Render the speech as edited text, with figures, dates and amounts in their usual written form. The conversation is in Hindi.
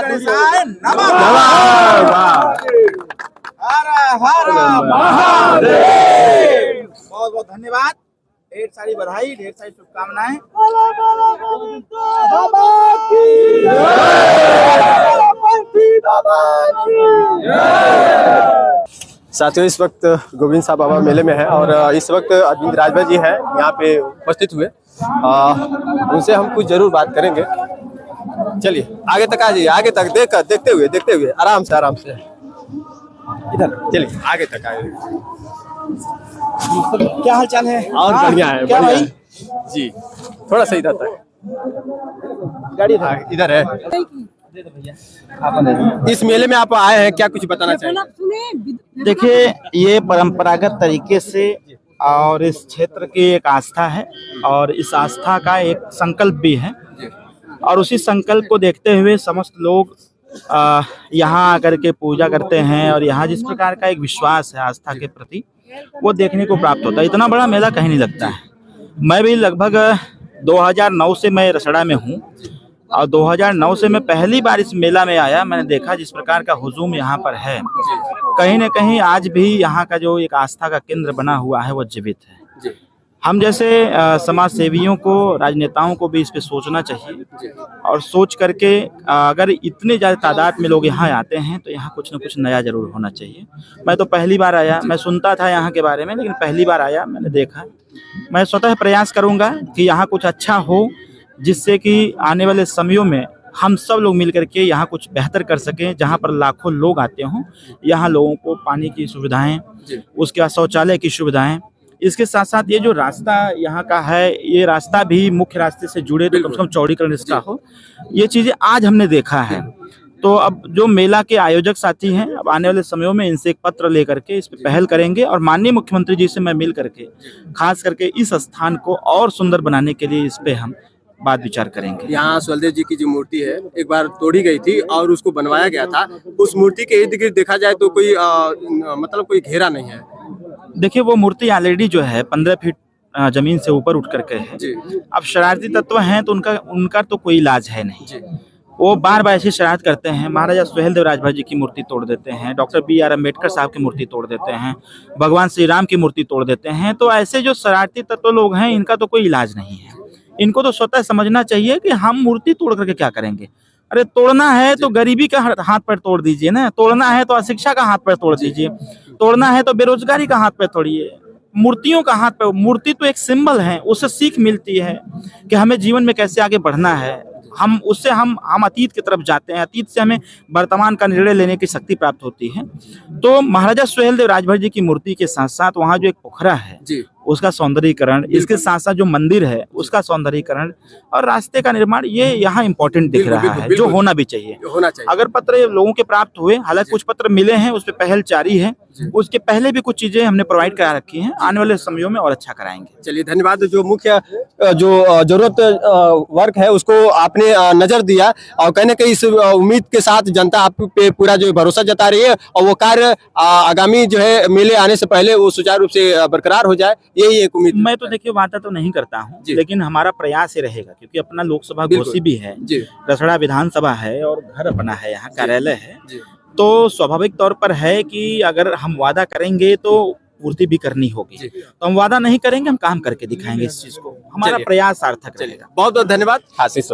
गणेशाय नमः। हर हर महादेव। बहुत बहुत धन्यवाद, ढेर सारी बधाई, ढेर सारी शुभकामनाएं। साथियों, इस वक्त गोविंद साहब बाबा मेले में है और इस वक्त अरविंद राजभर जी हैं यहाँ पे उपस्थित हुए। उनसे हम कुछ जरूर बात करेंगे। चलिए आगे तक आ जाइए, आगे तक देखते हुए आराम से इधर चलिए आगे तक आइए। क्या हाल चाल है? और बढ़िया है, क्या बढ़िया भाई? है जी। थोड़ा सा इधर तक गाड़ी इधर है। इस मेले में आप आए हैं, क्या कुछ बताना चाहिए? देखिए, ये परंपरागत तरीके से और इस क्षेत्र की एक आस्था है और इस आस्था का एक संकल्प भी है और उसी संकल्प को देखते हुए समस्त लोग यहाँ आकर के पूजा करते हैं और यहाँ जिस प्रकार का एक विश्वास है आस्था के प्रति, वो देखने को प्राप्त होता है। इतना बड़ा मेला कहीं नहीं लगता है। मैं भी लगभग 2009 से मैं रसड़ा में हूँ और 2009 से मैं पहली बार इस मेला में आया। मैंने देखा जिस प्रकार का हुजूम यहाँ पर है, कहीं न कहीं आज भी यहाँ का जो एक आस्था का केंद्र बना हुआ है वो जीवित है। हम जैसे समाज सेवियों को, राजनेताओं को भी इस पे सोचना चाहिए और सोच करके अगर इतने ज़्यादा तादाद में लोग यहाँ आते हैं तो यहाँ कुछ न कुछ नया जरूर होना चाहिए। मैं तो पहली बार आया, मैं सुनता था यहाँ के बारे में, लेकिन पहली बार आया, मैंने देखा। मैं स्वतः प्रयास करूँगा कि यहाँ कुछ अच्छा हो, जिससे कि आने वाले समयों में हम सब लोग मिल करके यहाँ कुछ बेहतर कर सकें। जहाँ पर लाखों लोग आते हों, यहाँ लोगों को पानी की सुविधाएं, उसके बाद शौचालय की सुविधाएं, इसके साथ साथ ये जो रास्ता यहाँ का है, ये रास्ता भी मुख्य रास्ते से जुड़े तो कम से कम चौड़ीकरण इसका हो। ये चीज़ें आज हमने देखा है। तो अब जो मेला के आयोजक साथी हैं, अब आने वाले समयों में इनसे एक पत्र लेकर के इस पे पहल करेंगे और माननीय मुख्यमंत्री जी से मैं मिल करके खास करके इस स्थान को और सुंदर बनाने के लिए इस पे हम बात विचार करेंगे। यहाँ सुहेलदेव जी की जो मूर्ति है एक बार तोड़ी गई थी और उसको बनवाया गया था। उस मूर्ति के इर्द गिर्द देखा जाए तो कोई मतलब कोई घेरा नहीं है। देखिए, वो मूर्ति ऑलरेडी जो है 15 फीट जमीन से ऊपर उठ करके है। अब शरारती तत्व हैं तो उनका तो कोई इलाज है नहीं। वो बार बार ऐसी शरारत करते हैं। महाराजा सुहेलदेव राजभर जी की मूर्ति तोड़ देते हैं, डॉक्टर BR अम्बेडकर साहब की मूर्ति तोड़ देते हैं, भगवान श्री राम की मूर्ति तोड़ देते हैं। तो ऐसे जो शरारती तत्व लोग हैं, इनका तो कोई इलाज नहीं है। इनको तो स्वतः समझना चाहिए कि हम मूर्ति तोड़ करके क्या करेंगे। अरे तोड़ना है तो गरीबी का हाथ पैर तोड़ दीजिए ना, तोड़ना है तो अशिक्षा का हाथ पैर तोड़ दीजिए, तोड़ना है तो बेरोजगारी का हाथ पैर तोड़िए। मूर्तियों का हाथ पैर, मूर्ति तो एक सिंबल है, उससे सीख मिलती है कि हमें जीवन में कैसे आगे बढ़ना है। हम उससे हम अतीत की तरफ जाते हैं, अतीत से हमें वर्तमान का निर्णय लेने की शक्ति प्राप्त होती है। तो महाराजा सुहेलदेव राजभर जी की मूर्ति के साथ साथ वहाँ जो एक पोखरा है उसका सौंदर्यीकरण, इसके साथ साथ जो मंदिर है उसका सौंदर्यीकरण और रास्ते का निर्माण, ये यहाँ इम्पोर्टेंट दिख रहा है, जो होना भी चाहिए। अगर पत्र लोगों के प्राप्त हुए, हालांकि कुछ पत्र मिले हैं, उस पर पहल जारी है। उसके पहले भी कुछ चीजें हमने प्रोवाइड करा रखी हैं, आने वाले समयों में और अच्छा कराएंगे। चलिए धन्यवाद। जो मुख्य जो जरूरत वर्ग है उसको आपने नजर दिया और कहने के इस उम्मीद के साथ जनता आप पे पूरा जो भरोसा जता रही है और वो कार्य आगामी जो है मेले आने से पहले वो सुचारू रूप से बरकरार हो जाए, यही एक उम्मीद। मैं तो देखिए वादा तो नहीं करता हूँ, लेकिन हमारा प्रयास ही रहेगा, क्योंकि अपना लोकसभा घोषी भी है, रसड़ा विधानसभा है और घर अपना है, यहाँ कार्यालय है। तो स्वाभाविक तौर पर है कि अगर हम वादा करेंगे तो पूर्ति भी करनी होगी। तो हम वादा नहीं करेंगे, हम काम करके दिखाएंगे इस चीज को। हमारा प्रयास सार्थक रहेगा। बहुत बहुत धन्यवाद। आशीष।